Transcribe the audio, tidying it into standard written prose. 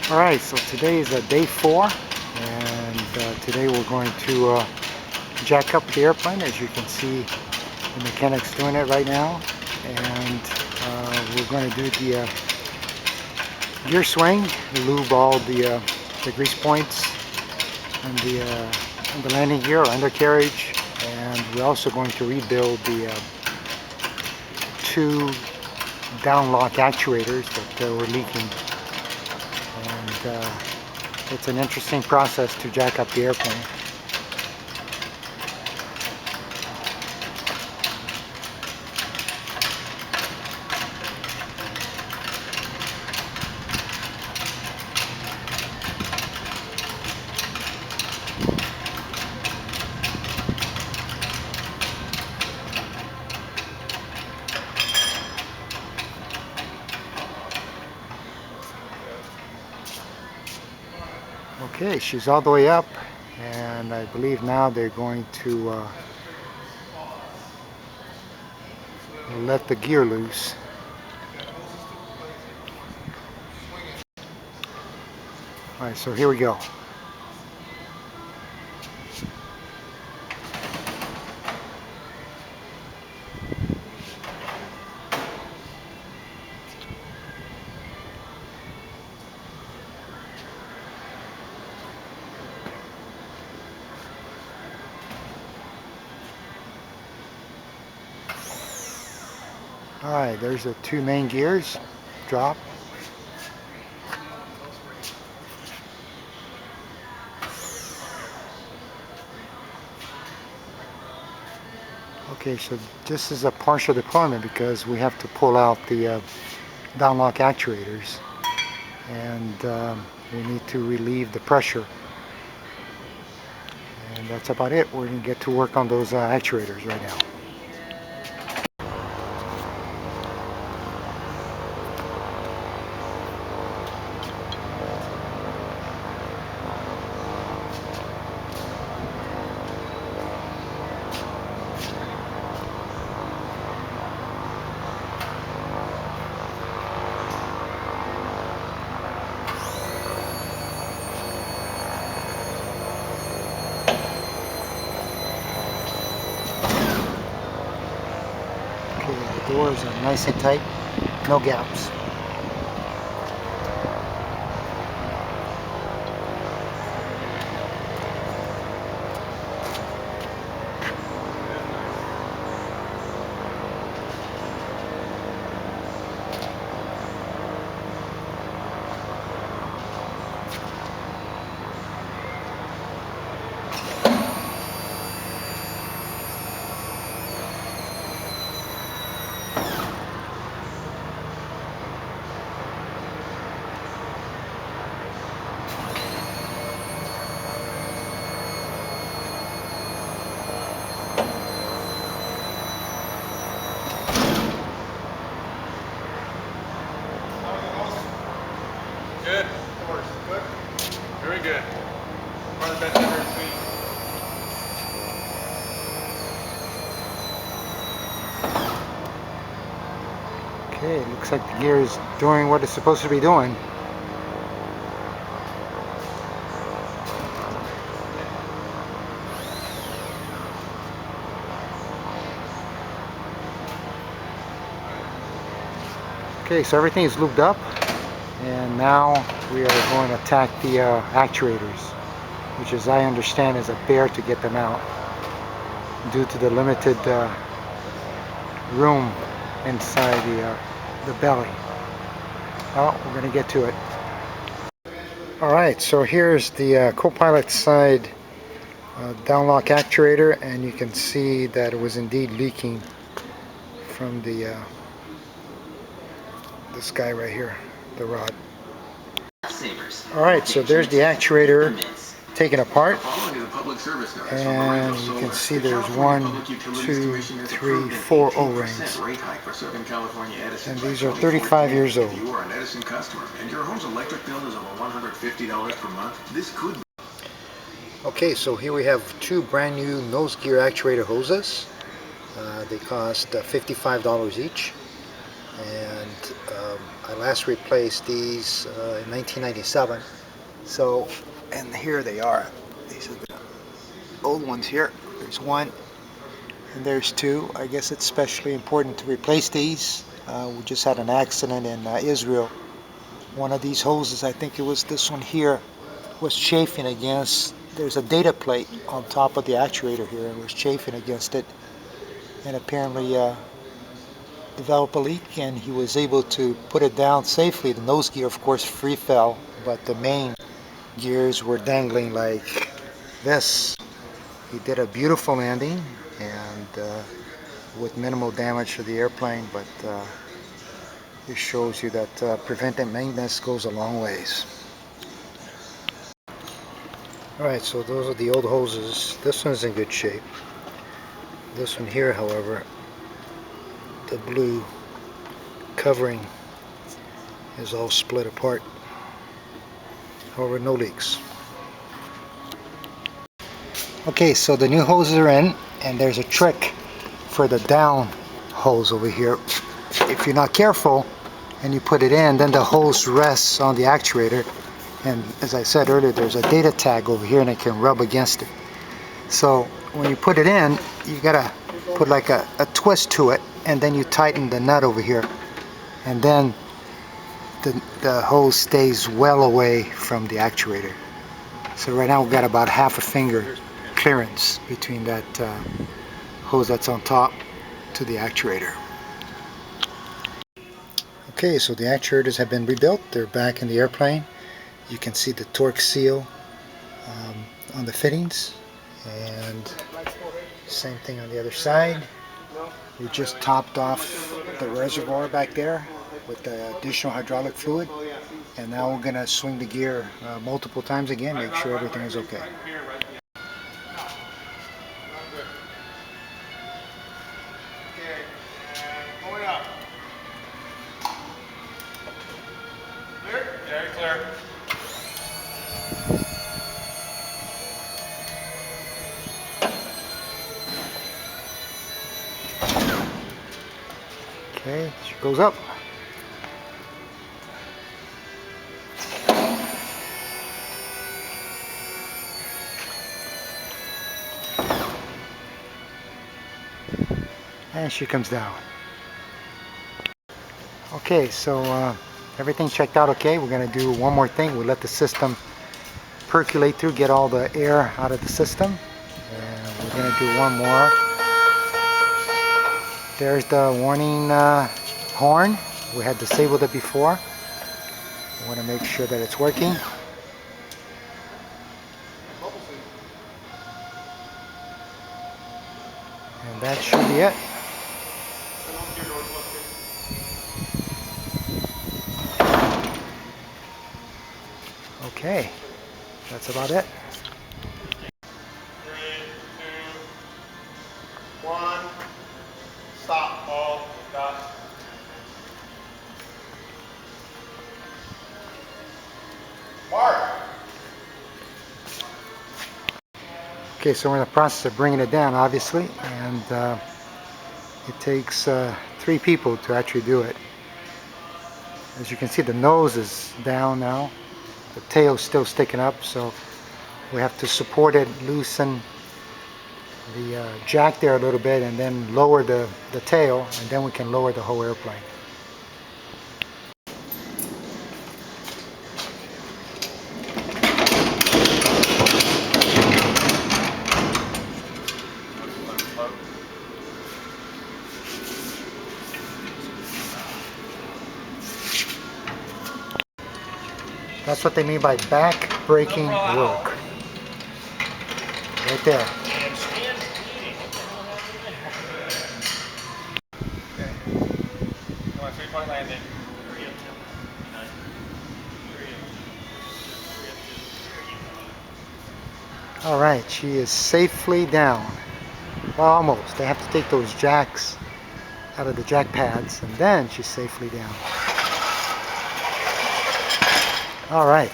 Alright, so today is day 4, and today we're going to jack up the airplane. As you can see, the mechanic's doing it right now, and we're going to do the gear swing, lube all the grease points and the landing gear or undercarriage, and we're also going to rebuild the 2 down lock actuators that were leaking. And it's an interesting process to jack up the airplane. Okay, she's all the way up, and I believe now they're going to let the gear loose. Alright, so here we go. Alright, there's the 2 main gears. Drop. Okay, so this is a partial deployment because we have to pull out the down lock actuators, and we need to relieve the pressure. And that's about it. We're going to get to work on those actuators right now. The doors are nice and tight, no gaps. Good. Good. Very good. One of the best I've ever seen. Okay, looks like the gear is doing what it's supposed to be doing. Okay, so everything is lubed up, and now we are going to attack the actuators, which, as I understand, is a bear to get them out due to the limited room inside the belly. Well, we're going to get to it. Alright, so here's the co-pilot side down lock actuator, and you can see that it was indeed leaking from this guy right here, the rod. Alright, so there's the actuator taken apart, and you can see there's 1, 2, 3, 4 O-rings, and these are 35 years old. You are an Edison customer and your home's electric bill is over $150 per month. This could. Okay, so here we have 2 brand new nose gear actuator hoses. They cost $55 each. and I last replaced these in 1997. So, and here they are. These are the old ones here. There's one and there's two. I guess it's especially important to replace these. We just had an accident in Israel. One of these hoses, I think it was this one here, was chafing against, there's a data plate on top of the actuator here, and was chafing against it, and apparently developed a leak, and he was able to put it down safely. The nose gear, of course, free fell, but the main gears were dangling like this. He did a beautiful landing, and with minimal damage to the airplane, but this shows you that preventive maintenance goes a long ways. Alright, so those are the old hoses. This one's in good shape. This one here, however, the blue covering is all split apart. However, no leaks. Okay, so the new hoses are in, and there's a trick for the down hose over here. If you're not careful and you put it in, then the hose rests on the actuator, and as I said earlier, there's a data tag over here and it can rub against it. So when you put it in, you gotta put like a twist to it, and then you tighten the nut over here, and then the hose stays well away from the actuator. So right now we've got about half a finger clearance between that hose that's on top to the actuator. Okay, so the actuators have been rebuilt. They're back in the airplane. You can see the torque seal on the fittings, and same thing on the other side. We just topped off the reservoir back there with the additional hydraulic fluid, and now we're going to swing the gear multiple times again, make sure everything is okay. Very clear. Okay, she goes up. And she comes down. Okay, so everything checked out okay. We're going to do one more thing. We let the system percolate through, get all the air out of the system. And we're going to do one more. There's the warning horn. We had disabled it before. We want to make sure that it's working. And that should be it. Okay, that's about it. 3, 2, 1. Stop. All. Dot. Mark. Okay, so we're in the process of bringing it down, obviously, and it takes 3 people to actually do it. As you can see, the nose is down now. The tail's still sticking up, so we have to support it, loosen the jack there a little bit, and then lower the tail, and then we can lower the whole airplane. That's what they mean by back-breaking work. Right there. Okay. Come on, 3-point landing. All right, she is safely down. Well, almost. They have to take those jacks out of the jack pads, and then she's safely down. All right.